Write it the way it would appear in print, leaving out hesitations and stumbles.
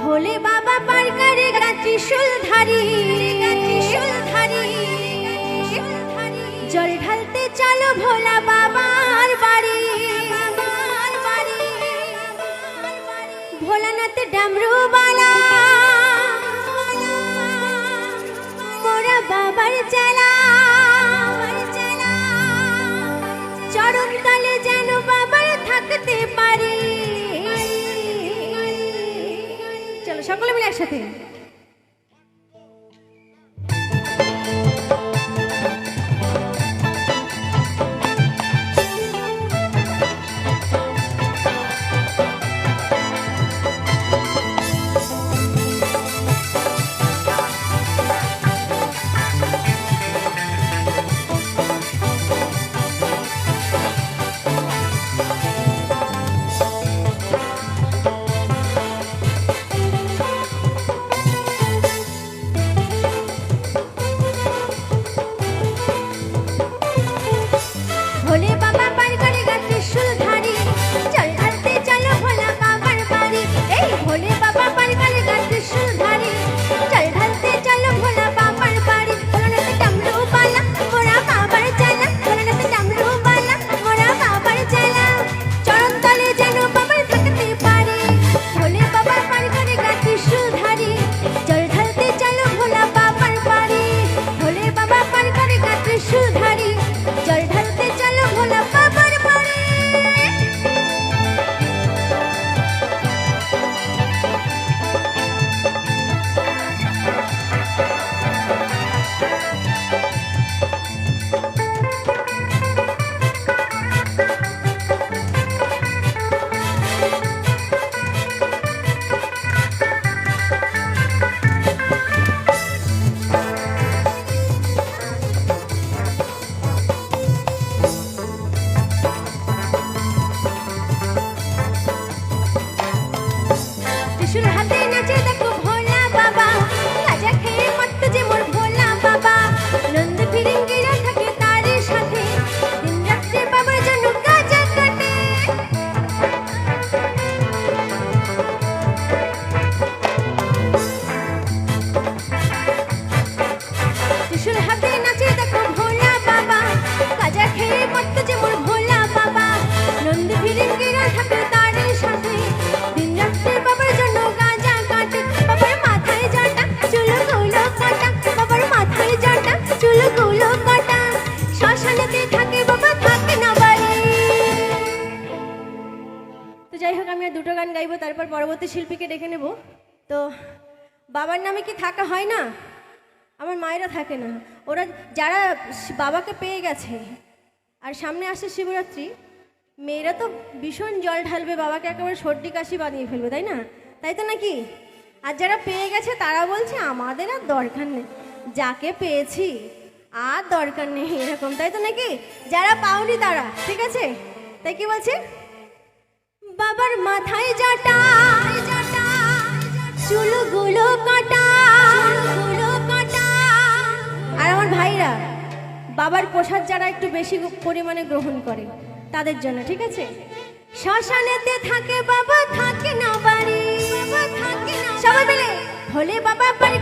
भोले बाबा पार करेगा त्रिशूलधारी जल ढलते चलो भोला बाबार बाड़ी भोलानाथ डमरू वाला मोरा बाबार चला चरण तले जेन बाबार থাকতে পারি। চলো সকলে মিলে একসাথে দুটো গান গাইবো তারপর পরবর্তী শিল্পীকে ডেকে নেব। তো বাবার নামে কি থাকা হয় না? আমার মায়েরা থাকে না, ওরা যারা বাবাকে পেয়ে গেছে আর সামনে আসছে শিবরাত্রি, মেয়েরা তো ভীষণ জল ঢালবে, বাবাকে একেবারে সর্দি কাশি বানিয়ে ফেলবে, তাই না? তাই তো নাকি? আর যারা পেয়ে গেছে তারা বলছে আমাদের আর দরকার নেই, যাকে পেয়েছি আর দরকার নেই, এরকম, তাই তো নাকি? যারা পাওনি তারা, ঠিক আছে? তাই কি বলছে? বাবার মাথায় জটা চুলগুলো কাটা, আর আমার ভাইরা বাবার প্রসাদ যারা একটু বেশি পরিমাণে গ্রহণ করে তাদের জন্য, ঠিক আছে? শ্মশানেতে থাকে বাবা, থাকে না বাড়ি, সবাই মিলে ভোলে বাবা বাড়ি